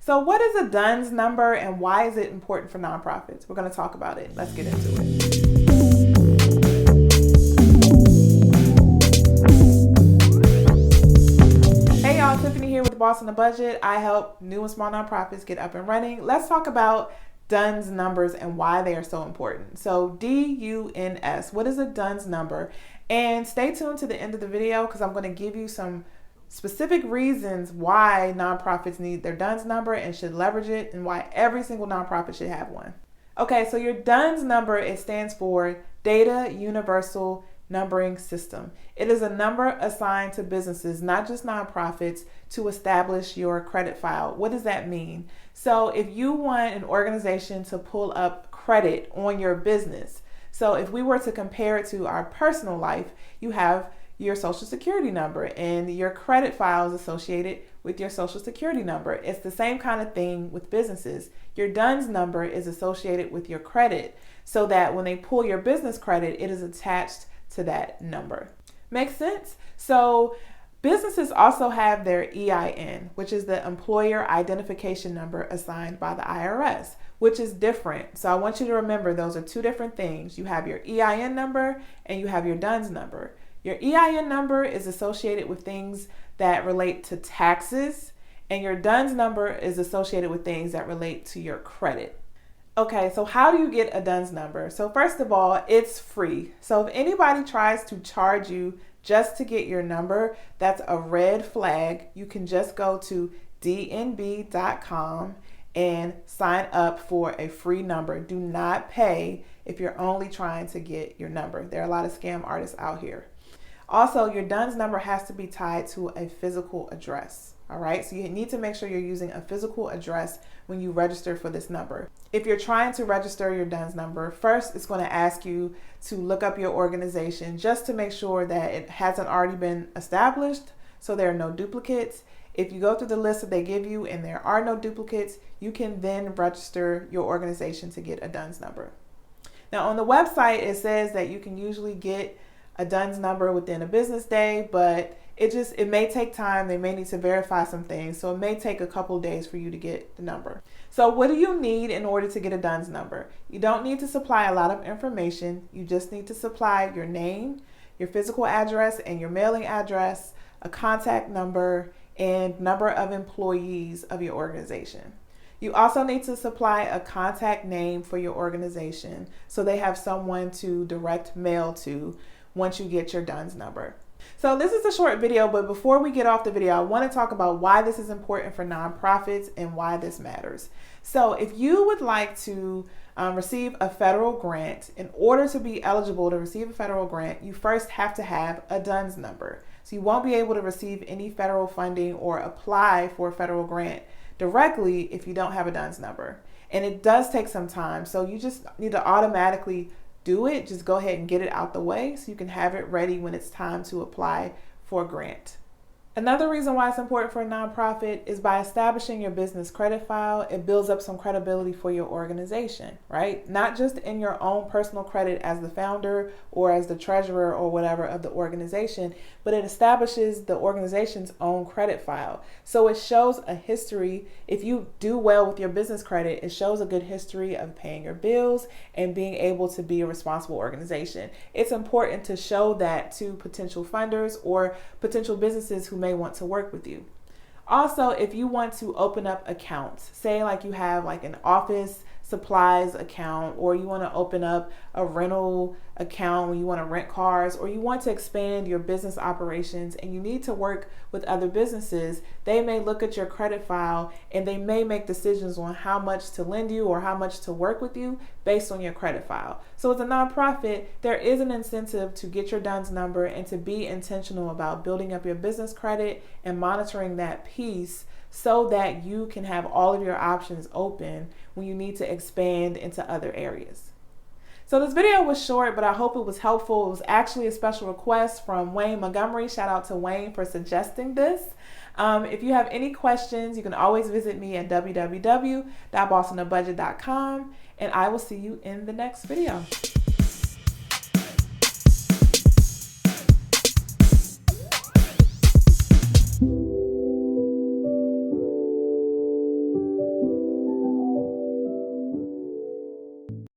So what is a DUNS number and why is it important for nonprofits? We're going to talk about it. Let's get into it. Hey y'all, Tiffany here with Boss on a Budget. I help new and small nonprofits get up and running. Let's talk about DUNS numbers and why they are so important. So DUNS, what is a DUNS number? And stay tuned to the end of the video because I'm going to give you some specific reasons why nonprofits need their DUNS number and should leverage it, and why every single nonprofit should have one. Okay, so your DUNS number, it stands for Data Universal Numbering System. It is a number assigned to businesses, not just nonprofits, to establish your credit file. What does that mean? So if you want an organization to pull up credit on your business, so if we were to compare it to our personal life, you have your social security number and your credit file is associated with your social security number. It's the same kind of thing with businesses. Your DUNS number is associated with your credit so that when they pull your business credit, it is attached to that number. Make sense? So businesses also have their EIN, which is the employer identification number assigned by the IRS, which is different. So I want you to remember those are two different things. You have your EIN number and you have your DUNS number. Your EIN number is associated with things that relate to taxes, and your DUNS number is associated with things that relate to your credit. Okay, so how do you get a DUNS number? So first of all, it's free. So if anybody tries to charge you just to get your number, that's a red flag. You can just go to dnb.com and sign up for a free number. Do not pay if you're only trying to get your number. There are a lot of scam artists out here. Also, your DUNS number has to be tied to a physical address. All right, so you need to make sure you're using a physical address when you register for this number. If you're trying to register your DUNS number, first it's going to ask you to look up your organization just to make sure that it hasn't already been established, so there are no duplicates. If you go through the list that they give you and there are no duplicates, you can then register your organization to get a DUNS number. Now on the website, it says that you can usually get a DUNS number within a business day, but it may take time. They may need to verify some things, so it may take a couple of days for you to get the number. So what do you need in order to get a DUNS number? You don't need to supply a lot of information. You just need to supply your name, your physical address and your mailing address, a contact number, and number of employees of your organization. You also need to supply a contact name for your organization so they have someone to direct mail to once you get your DUNS number. So this is a short video, but before we get off the video, I want to talk about why this is important for nonprofits and why this matters. So if you would like to receive a federal grant, in order to be eligible to receive a federal grant, you first have to have a DUNS number. So you won't be able to receive any federal funding or apply for a federal grant directly if you don't have a DUNS number. And it does take some time, so you just need to automatically do it. Just go ahead and get it out the way so you can have it ready when it's time to apply for a grant. Another reason why it's important for a nonprofit is by establishing your business credit file, it builds up some credibility for your organization, right? Not just in your own personal credit as the founder or as the treasurer or whatever of the organization, but it establishes the organization's own credit file. So it shows a history. If you do well with your business credit, it shows a good history of paying your bills and being able to be a responsible organization. It's important to show that to potential funders or potential businesses who may want to work with you. Also, if you want to open up accounts, say like you have like an office supplies account, or you want to open up a rental account when you want to rent cars, or you want to expand your business operations and you need to work with other businesses, they may look at your credit file and they may make decisions on how much to lend you or how much to work with you based on your credit file. So as a nonprofit, there is an incentive to get your DUNS number and to be intentional about building up your business credit and monitoring that piece so that you can have all of your options open when you need to expand into other areas. So this video was short, but I hope it was helpful. It was actually a special request from Wayne Montgomery. Shout out to Wayne for suggesting this. If you have any questions, you can always visit me at www.bossonabudget.com, and I will see you in the next video.